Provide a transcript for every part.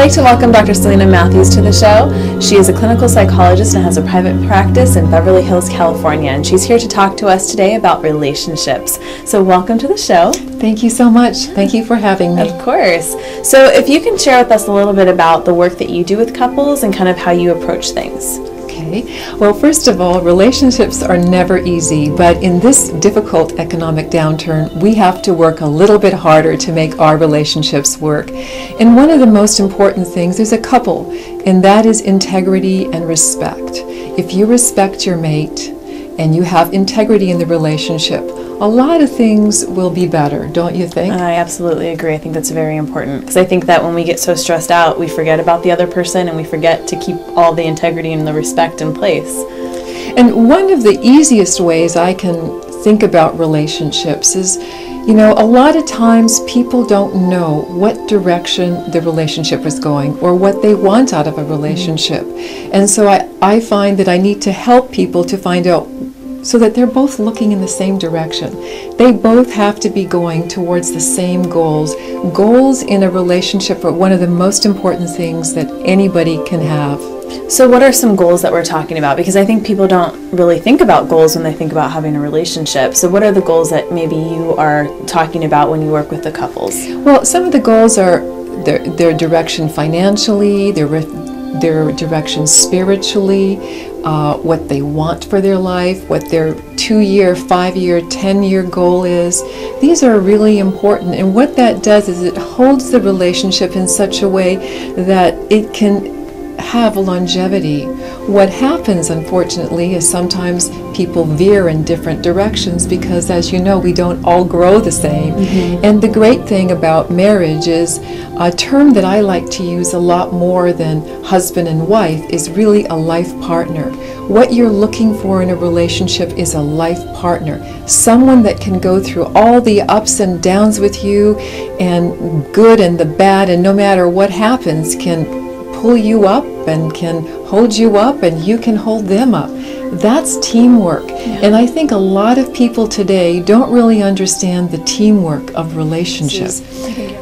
like to welcome Dr. Selina Matthews to the show. She is a clinical psychologist and has a private practice in Beverly Hills, California, and she's here to talk to us today about relationships. So welcome to the show. Thank you so much. Thank you for having me. Of course. So if you can share with us a little bit about the work that you do with couples and kind of how you approach things. Okay. Well, first of all, relationships are never easy, but in this difficult economic downturn, we have to work a little bit harder to make our relationships work. And one of the most important things is a couple, and that is integrity and respect. If you respect your mate and you have integrity in the relationship, a lot of things will be better, don't you think? I absolutely agree. I think that's very important because I think that when we get so stressed out, we forget about the other person and we forget to keep all the integrity and the respect in place. And one of the easiest ways I can think about relationships is, you know, a lot of times people don't know what direction the relationship is going or what they want out of a relationship. And so I find that I need to help people to find out so that they're both looking in the same direction. They both have to be going towards the same goals. Goals in a relationship are one of the most important things that anybody can have. So what are some goals that we're talking about? Because I think people don't really think about goals when they think about having a relationship. So what are the goals that maybe you are talking about when you work with the couples? Well, some of the goals are their direction financially, their direction spiritually, what they want for their life, what their 2-year, 5-year, 10-year goal is. These are really important, and what that does is it holds the relationship in such a way that it can have longevity. What happens, unfortunately, is sometimes people veer in different directions because, as you know, we don't all grow the same. And the great thing about marriage is a term that I like to use a lot more than husband and wife is really a life partner. What you're looking for in a relationship is a life partner, someone that can go through all the ups and downs with you and good and the bad, and no matter what happens can pull you up and can hold you up and you can hold them up. That's teamwork. And I think a lot of people today don't really understand the teamwork of relationships.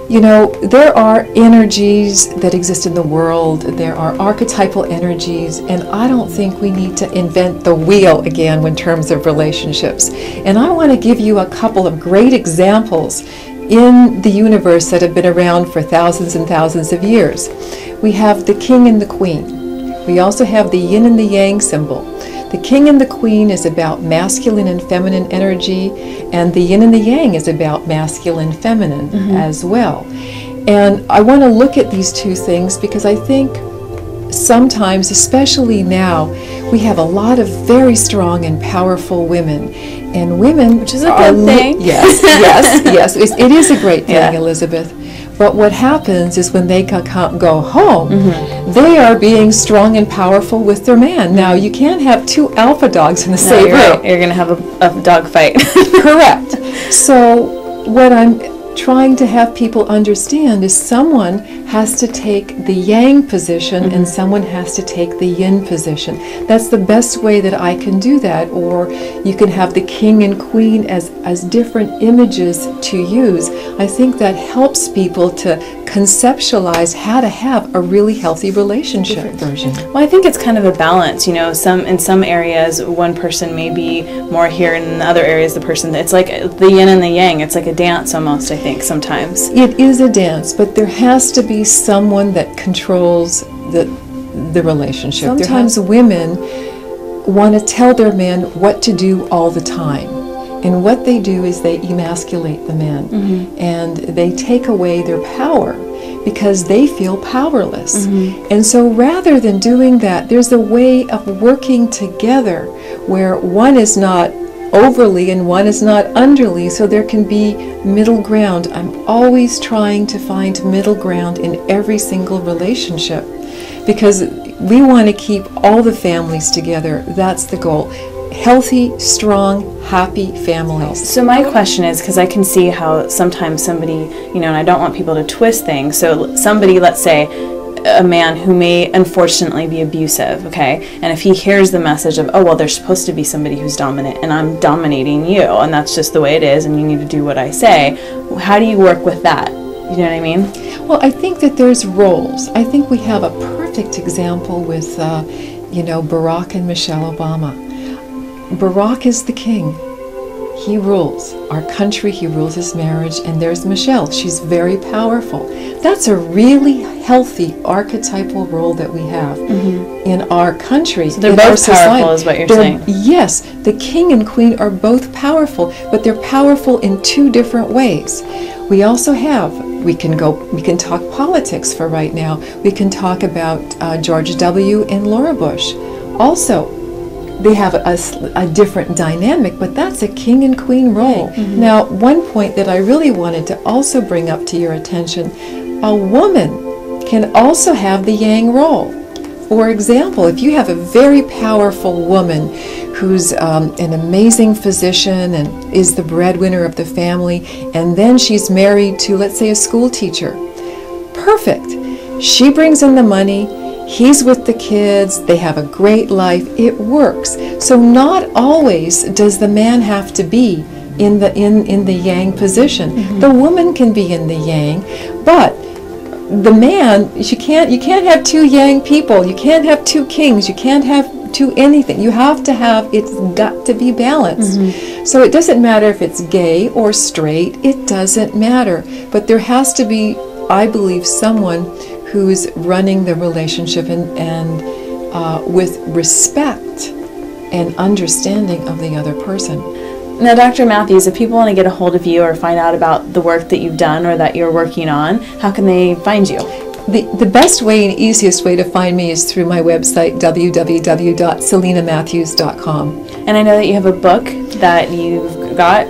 You know, there are energies that exist in the world, there are archetypal energies, and I don't think we need to invent the wheel again in terms of relationships. And I want to give you a couple of great examples in the universe that have been around for thousands and thousands of years. We have the king and the queen. We also have the yin and the yang symbol. The king and the queen is about masculine and feminine energy, and the yin and the yang is about masculine and feminine as well. And I want to look at these two things because I think sometimes, especially now, we have a lot of very strong and powerful women. And women, which is a good thing. Yes, yes, it is a great thing, Elizabeth. But what happens is when they go home, they are being strong and powerful with their man. Now, you can't have two alpha dogs in the same room. Right. You're going to have a dog fight. Correct. So what I'm trying to have people understand is someone has to take the yang position and someone has to take the yin position. That's the best way that I can do that. Or you can have the king and queen as different images to use. I think that helps people to conceptualize how to have a really healthy relationship version. Well, I think it's kind of a balance, you know, in some areas one person may be more here and in the other areas the person, it's like the yin and the yang, it's like a dance almost, I think, sometimes. It is a dance, but there has to be someone that controls the relationship. Sometimes women want to tell their men what to do all the time. And what they do is they emasculate the men and they take away their power because they feel powerless. And so rather than doing that, there's a way of working together where one is not overly and one is not underly, so there can be middle ground. I'm always trying to find middle ground in every single relationship because we want to keep all the families together. That's the goal. Healthy, strong, happy families. So my question is, because I can see how sometimes somebody, you know, and I don't want people to twist things, so somebody, let's say, a man who may unfortunately be abusive, okay, and if he hears the message of, oh, well, there's supposed to be somebody who's dominant and I'm dominating you and that's just the way it is and you need to do what I say, how do you work with that? You know what I mean? Well, I think that there's roles. I think we have a perfect example with, Barack and Michelle Obama. Barack is the king. He rules our country, he rules his marriage, and there's Michelle. She's very powerful. That's a really healthy archetypal role that we have in our country. So they're both powerful, is what you're saying. Yes, the king and queen are both powerful, but they're powerful in two different ways. We also have, we can talk politics for right now. We can talk about George W. and Laura Bush. Also, they have a different dynamic, but that's a king and queen role. Now, one point that I really wanted to also bring up to your attention, a woman can also have the yang role. For example, if you have a very powerful woman who's an amazing physician and is the breadwinner of the family, and then she's married to, let's say, a school teacher, perfect. She brings in the money, he's with the kids, they have a great life, it works. So not always does the man have to be in the yang position. The woman can be in the yang, but the man, you can't have two yang people, you can't have two kings, you can't have two anything. You have to have, it's got to be balanced. So it doesn't matter if it's gay or straight, it doesn't matter. But there has to be, I believe, someone who's running the relationship and with respect and understanding of the other person. Now, Dr. Matthews, if people want to get a hold of you or find out about the work that you've done or that you're working on, how can they find you? The best way and easiest way to find me is through my website, www.selinamatthews.com. And I know that you have a book that you've got.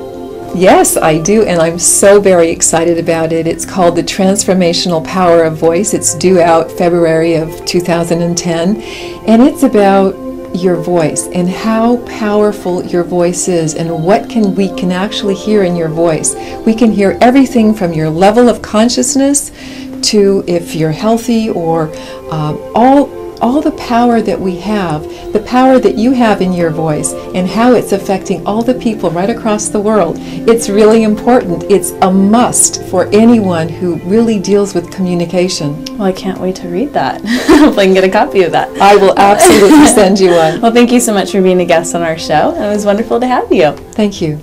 Yes, I do, and I'm so very excited about it. It's called The Transformational Power of Voice. It's due out February of 2010, and it's about your voice and how powerful your voice is and what we can actually hear in your voice. We can hear everything from your level of consciousness to if you're healthy, or all the power that we have, the power that you have in your voice, and how it's affecting all the people right across the world. It's really important. It's a must for anyone who really deals with communication. Well, I can't wait to read that. Hopefully I can get a copy of that. I will absolutely send you one. Well, thank you so much for being a guest on our show. It was wonderful to have you. Thank you.